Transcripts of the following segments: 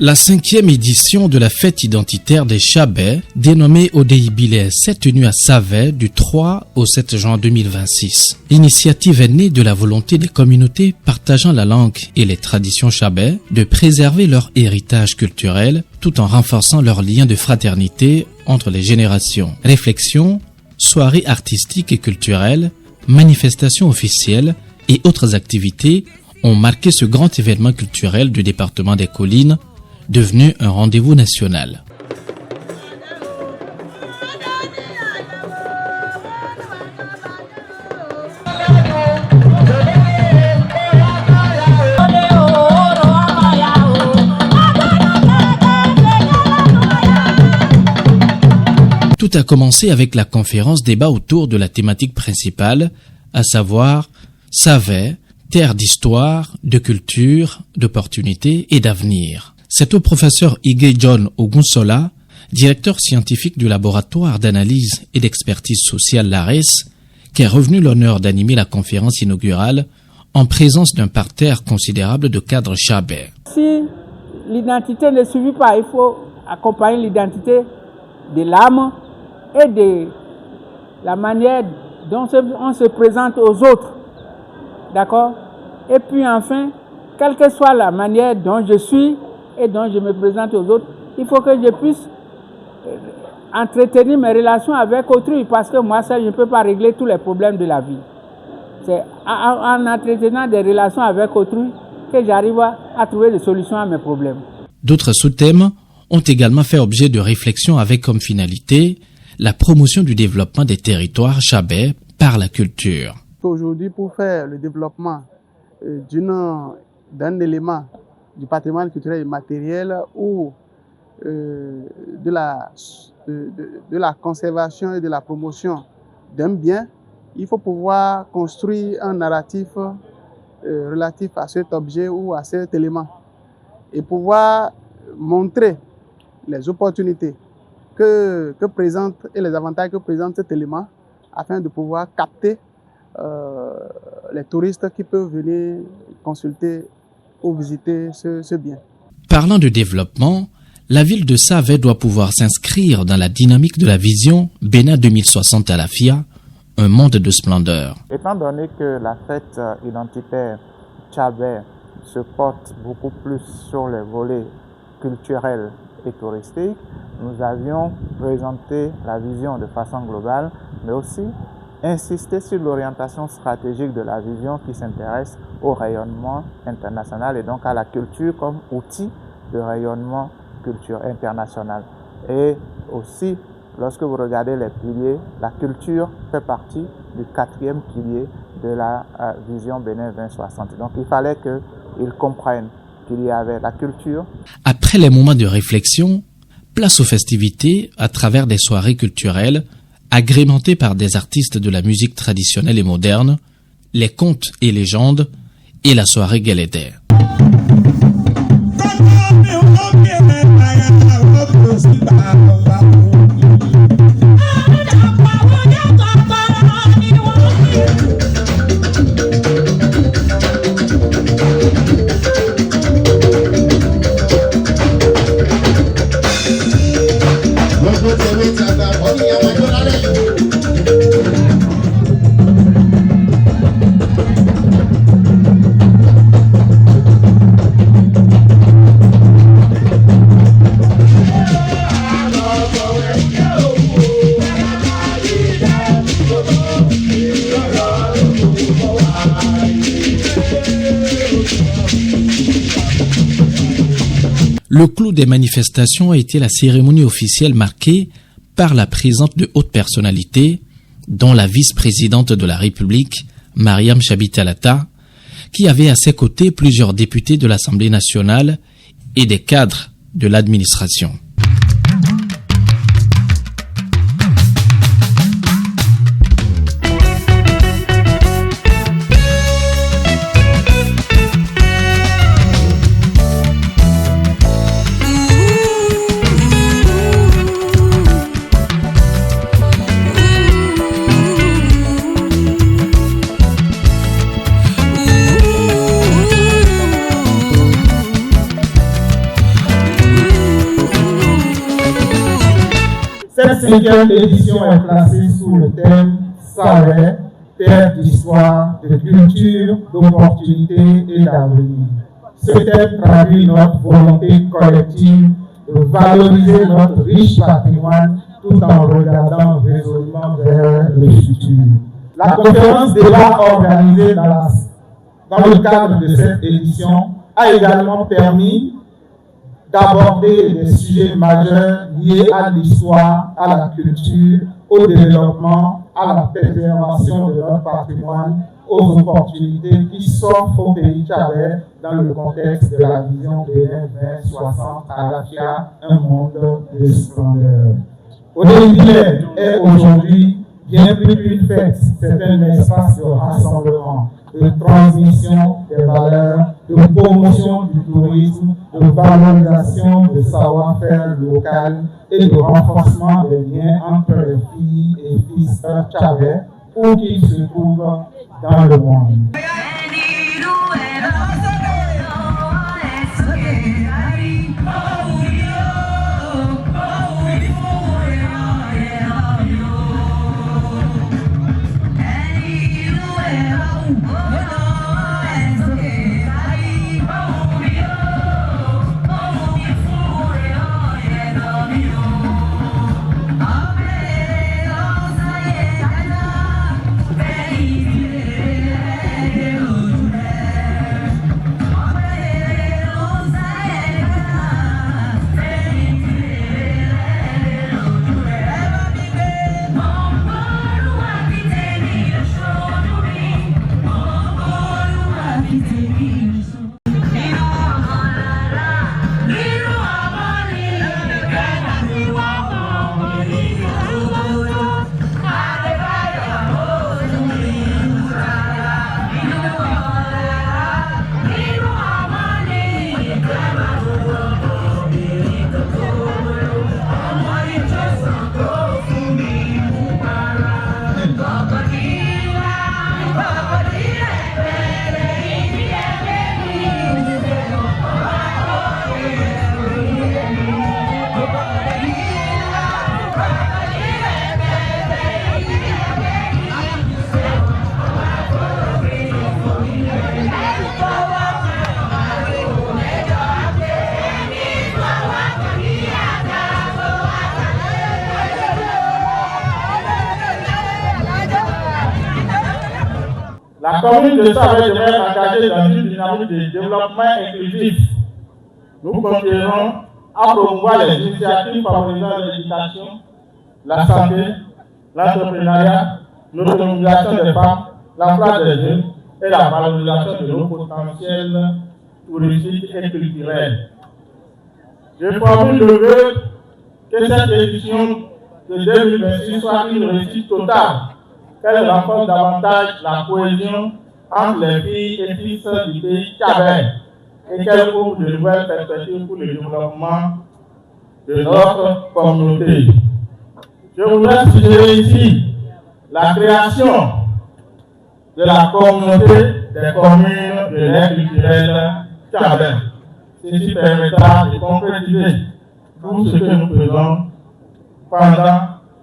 La 5e édition de la fête identitaire des Chabais, dénommée Odéibile, s'est tenue à Savet du 3 au 7 juin 2026. L'initiative est née de la volonté des communautés partageant la langue et les traditions Chabais de préserver leur héritage culturel tout en renforçant leurs liens de fraternité entre les générations. Réflexions, soirées artistiques et culturelles, manifestations officielles et autres activités ont marqué ce grand événement culturel du département des Collines, devenu un rendez-vous national. Tout a commencé avec la conférence débat autour de la thématique principale, à savoir Savet, terre d'histoire, de culture, d'opportunités et d'avenir. C'est au professeur Ige John Ogunsola, directeur scientifique du laboratoire d'analyse et d'expertise sociale LARES, qu'est revenu l'honneur d'animer la conférence inaugurale en présence d'un parterre considérable de cadres Chabais. Si l'identité ne suffit pas, il faut accompagner l'identité de l'âme et de la manière dont on se présente aux autres. D'accord? Et puis enfin, quelle que soit la manière dont je suis et dont je me présente aux autres, il faut que je puisse entretenir mes relations avec autrui, parce que moi seul, je ne peux pas régler tous les problèmes de la vie. C'est en entretenant des relations avec autrui que j'arrive à trouver des solutions à mes problèmes. D'autres sous-thèmes ont également fait objet de réflexion avec comme finalité la promotion du développement des territoires Chabais par la culture. Aujourd'hui, pour faire le développement d'un élément du patrimoine culturel et matériel ou de la conservation et de la promotion d'un bien, il faut pouvoir construire un narratif relatif à cet objet ou à cet élément et pouvoir montrer les opportunités que présente et les avantages que présente cet élément afin de pouvoir capter les touristes qui peuvent venir consulter ou visiter ce bien. Parlant de développement, la ville de Savet doit pouvoir s'inscrire dans la dynamique de la vision Bénin 2060 à la FIA, un monde de splendeur. Étant donné que la fête identitaire Chabais se porte beaucoup plus sur les volets culturels et touristiques, nous avions présenté la vision de façon globale, mais aussi insister sur l'orientation stratégique de la vision qui s'intéresse au rayonnement international et donc à la culture comme outil de rayonnement culturel international. Et aussi, lorsque vous regardez les piliers, la culture fait partie du 4e pilier de la vision Bénin 2060. Donc il fallait qu'ils comprennent qu'il y avait la culture. Après les moments de réflexion, place aux festivités à travers des soirées culturelles agrémentées par des artistes de la musique traditionnelle et moderne, les contes et légendes et la soirée galétaire. Le clou des manifestations a été la cérémonie officielle marquée par la présence de hautes personnalités, dont la vice-présidente de la République, Mariam Chabi-Talata, qui avait à ses côtés plusieurs députés de l'Assemblée nationale et des cadres de l'administration. 5e édition est placée sous le thème Savè, terre d'histoire, de culture, d'opportunités et d'avenir. Ce thème traduit notre volonté collective de valoriser notre riche patrimoine tout en regardant résolument vers le futur. La conférence débat organisée dans le cadre de cette édition a également permis d'aborder des sujets majeurs liés à l'histoire, à la culture, au développement, à la préservation de notre patrimoine, aux opportunités qui s'offrent au pays tchadien dans le contexte de la vision Bénin 2060 à l'AFIA, un monde de splendeur. Odéibilé est aujourd'hui bien plus qu'une fête, c'est un espace de rassemblement, de transmission des valeurs, de promotion du tourisme, de valorisation de savoir-faire local et de renforcement des liens entre les filles et fils tchadais où qu'ils se trouvent dans le monde. La commune de Savè demeure engagée dans une dynamique de développement inclusif. Nous continuerons à promouvoir les initiatives favorisant l'éducation, la santé, l'entrepreneuriat, l'autonomisation des femmes, l'emploi des jeunes et la valorisation de nos potentiels touristiques et culturels. Je formule le vœu que cette édition de 2026 soit une réussite totale, qu'elle renforce davantage la cohésion entre les filles et fils du pays tchadien et qu'elle ouvre de nouvelles perspectives pour le développement de notre communauté. Je voudrais suggérer ici la création de la communauté des communes de l'aire culturelle tchadien. Ceci permettra de concrétiser tout ce que nous faisons pendant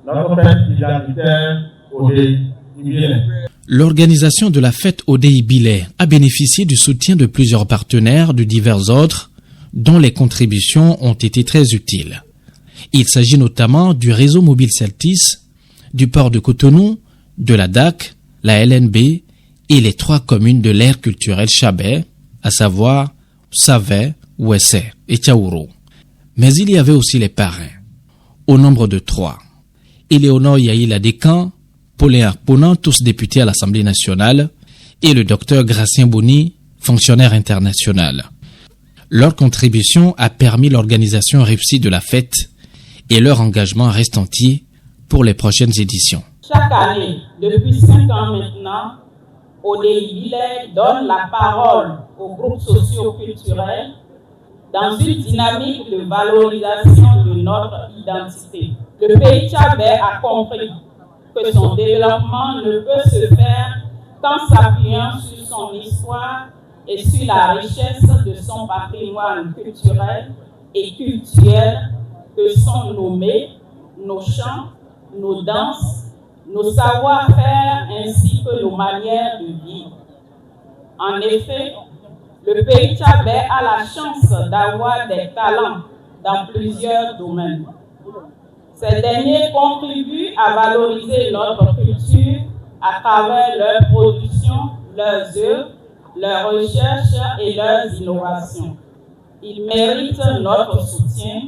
notre fête identitaire Odéibilé. L'organisation de la fête Odéibilé a bénéficié du soutien de plusieurs partenaires de divers ordres dont les contributions ont été très utiles. Il s'agit notamment du réseau mobile Celtis, du port de Cotonou, de la DAC, la LNB et les 3 communes de l'aire culturelle Chabè, à savoir Savè, Ouessé et Tiaouro. Mais il y avait aussi les parrains, au nombre de 3. Éléonore Yaïla Descamps, Paulin Arponant, tous députés à l'Assemblée nationale, et le docteur Gracien Boni, fonctionnaire international. Leur contribution a permis l'organisation réussie de la fête et leur engagement reste entier pour les prochaines éditions. Chaque année, depuis 5 ans maintenant, Odéibilé donne la parole aux groupes socio-culturels dans une dynamique de valorisation de notre identité. Le pays tchadien a compris que son développement ne peut se faire qu'en s'appuyant sur son histoire et sur la richesse de son patrimoine culturel et cultuel que sont nos mets, nos chants, nos danses, nos savoir-faire ainsi que nos manières de vivre. En effet, le pays tchadien a la chance d'avoir des talents dans plusieurs domaines. Ces derniers contribuent à valoriser notre culture à travers leur production, leurs œuvres, leurs recherches et leurs innovations. Ils méritent notre soutien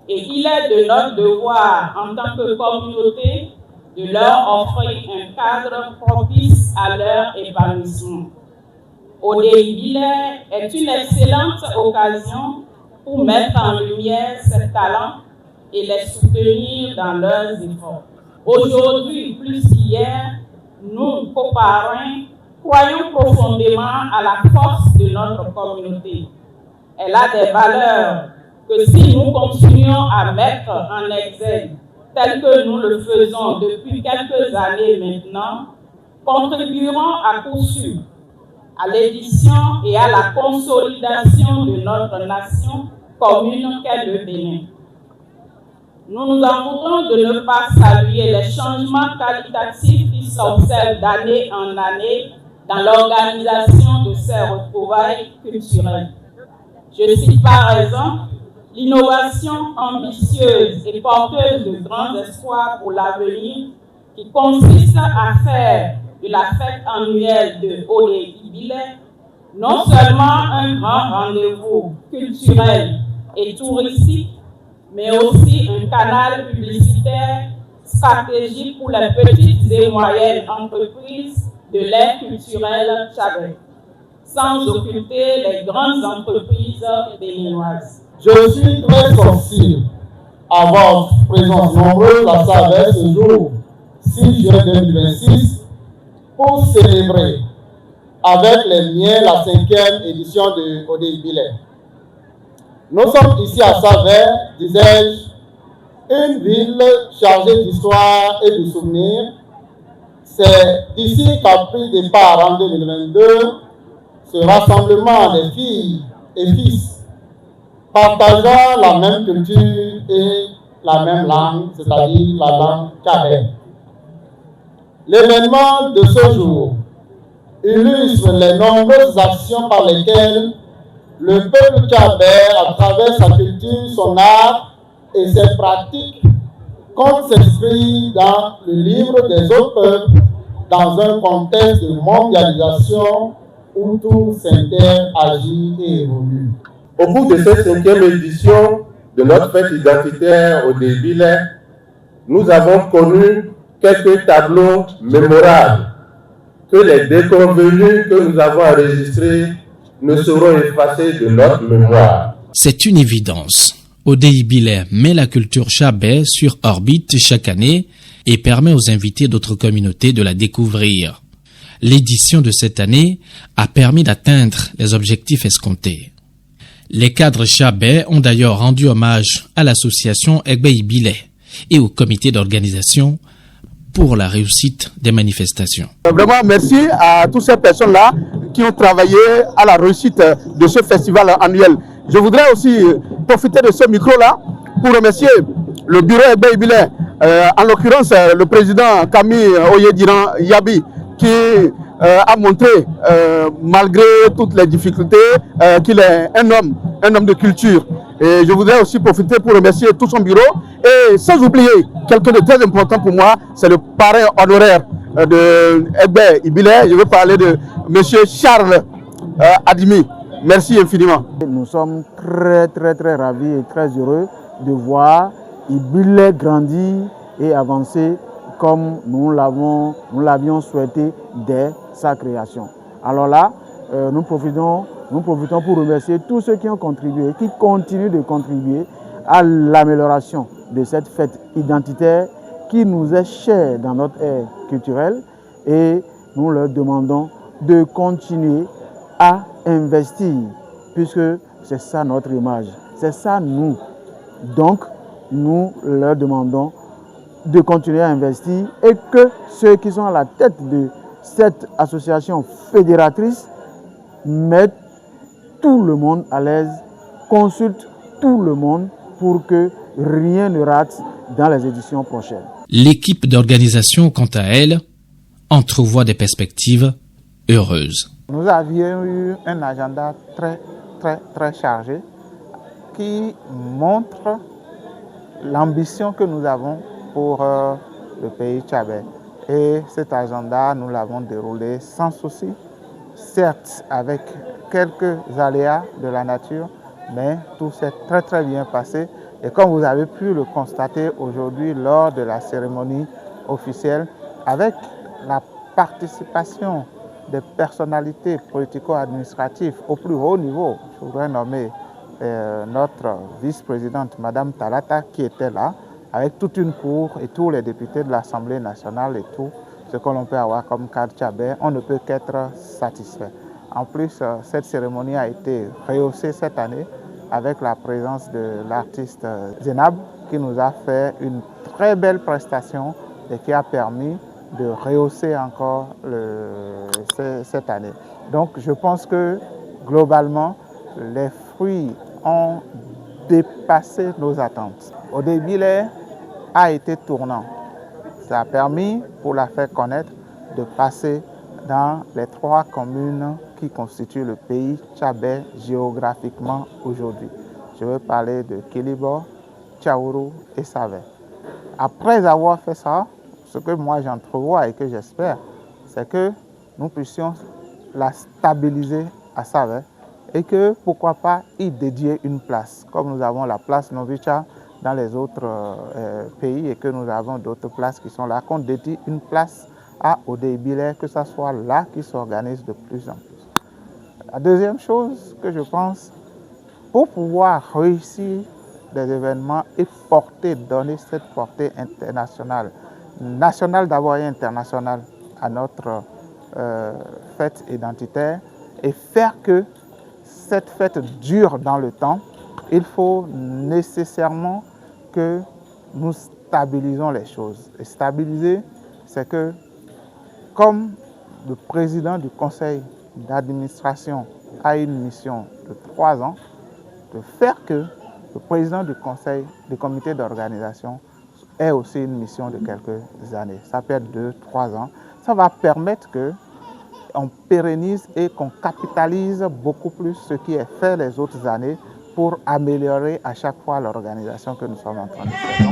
et il est de notre devoir en tant que communauté de leur offrir un cadre propice à leur épanouissement. Odéibilé est une excellente occasion pour mettre en lumière ces talents et les soutenir dans leurs efforts. Aujourd'hui, plus qu'hier, nous, coparrains, croyons profondément à la force de notre communauté. Elle a des valeurs que si nous continuons à mettre en exergue, tel que nous le faisons depuis quelques années maintenant, contribueront à coup sûr à l'édition et à la consolidation de notre nation commune qu'est le Bénin. Nous nous en voudrons de ne pas saluer les changements qualitatifs qui s'observent d'année en année dans l'organisation de ces retrouvailles culturelles. Je cite par exemple l'innovation ambitieuse et porteuse de grands espoirs pour l'avenir qui consiste à faire de la fête annuelle de Odéibilé non seulement un grand rendez-vous culturel et touristique, mais aussi un canal publicitaire stratégique pour les petites et moyennes entreprises de l'ère culturelle tchadienne, sans occulter les grandes entreprises béninoises. Je suis très sensible à votre présence nombreuse à Savès ce jour 6 juin 2026 pour célébrer avec les miens la 5e édition de Odéibilé. Nous sommes ici à Savès, disais-je, une ville chargée d'histoire et de souvenirs. C'est ici qu'a pris départ en 2022 ce rassemblement des filles et fils partageant la même culture et la même langue, c'est-à-dire la langue tchadienne. L'événement de ce jour illustre les nombreuses actions par lesquelles le peuple tchadien, à travers sa culture, son art et ses pratiques, compte s'inscrire dans le livre des autres peuples dans un contexte de mondialisation où tout s'interagit et évolue. Au cours de cette 5e édition de notre fête identitaire Odéibilé, nous avons connu quelques tableaux mémorables que les déconvenus que nous avons enregistrés ne seront effacés de notre mémoire. C'est une évidence. Odéibilé met la culture chabais sur orbite chaque année et permet aux invités d'autres communautés de la découvrir. L'édition de cette année a permis d'atteindre les objectifs escomptés. Les cadres chabais ont d'ailleurs rendu hommage à l'association Odéibilé et au comité d'organisation pour la réussite des manifestations. Vraiment merci à toutes ces personnes-là qui ont travaillé à la réussite de ce festival annuel. Je voudrais aussi profiter de ce micro-là pour remercier le bureau Odéibilé, en l'occurrence le président Camille Oyediran Yabi, qui a montré, malgré toutes les difficultés, qu'il est un homme de culture. Et je voudrais aussi profiter pour remercier tout son bureau et sans oublier quelqu'un de très important pour moi, c'est le parrain honoraire de Odéibilé. Je veux parler de M. Charles Adimi. Merci infiniment. Nous sommes très ravis et très heureux de voir Odéibilé grandir et avancer comme nous l'avions souhaité dès sa création. Alors là, nous profitons pour remercier tous ceux qui ont contribué, qui continuent de contribuer à l'amélioration de cette fête identitaire qui nous est chère dans notre ère culturelle et nous leur demandons de continuer à investir puisque c'est ça notre image, c'est ça nous. Donc, nous leur demandons de continuer à investir et que ceux qui sont à la tête de cette association fédératrice mettent tout le monde à l'aise, consultent tout le monde pour que rien ne rate dans les éditions prochaines. L'équipe d'organisation, quant à elle, entrevoit des perspectives heureuses. Nous avions eu un agenda très chargé qui montre l'ambition que nous avons pour le pays tchadien. Et cet agenda, nous l'avons déroulé sans souci, certes avec quelques aléas de la nature, mais tout s'est très bien passé. Et comme vous avez pu le constater aujourd'hui lors de la cérémonie officielle, avec la participation des personnalités politico-administratives au plus haut niveau, je voudrais nommer notre vice-présidente, Madame Talata, qui était là, avec toute une cour et tous les députés de l'Assemblée nationale et tout ce que l'on peut avoir comme cadre tchadien, on ne peut qu'être satisfait. En plus, cette cérémonie a été rehaussée cette année avec la présence de l'artiste Zénab, qui nous a fait une très belle prestation et qui a permis de rehausser encore cette année. Donc je pense que globalement, les fruits ont dépassé nos attentes. Odeilbilé a été tournant. Ça a permis, pour la faire connaître, de passer dans les 3 communes qui constituent le pays tchadien géographiquement aujourd'hui. Je veux parler de Kélibo, Tchaourou et Savè. Après avoir fait ça, ce que moi j'entrevois et que j'espère, c'est que nous puissions la stabiliser à Savè et que, pourquoi pas, y dédier une place, comme nous avons la place Novicha dans les autres pays et que nous avons d'autres places qui sont là, qu'on dédie une place à Odeilbilé, que ce soit là qui s'organise de plus en plus. La deuxième chose que je pense, pour pouvoir réussir des événements et donner cette portée internationale, nationale d'abord et internationale à notre fête identitaire et faire que cette fête dure dans le temps, il faut nécessairement que nous stabilisons les choses. Et stabiliser, c'est que comme le président du conseil d'administration a une mission de 3 ans, de faire que le président du conseil, du comité d'organisation ait aussi une mission de quelques années. Ça peut être 2-3 ans. Ça va permettre qu'on pérennise et qu'on capitalise beaucoup plus ce qui est fait les autres années pour améliorer à chaque fois l'organisation que nous sommes en train de faire.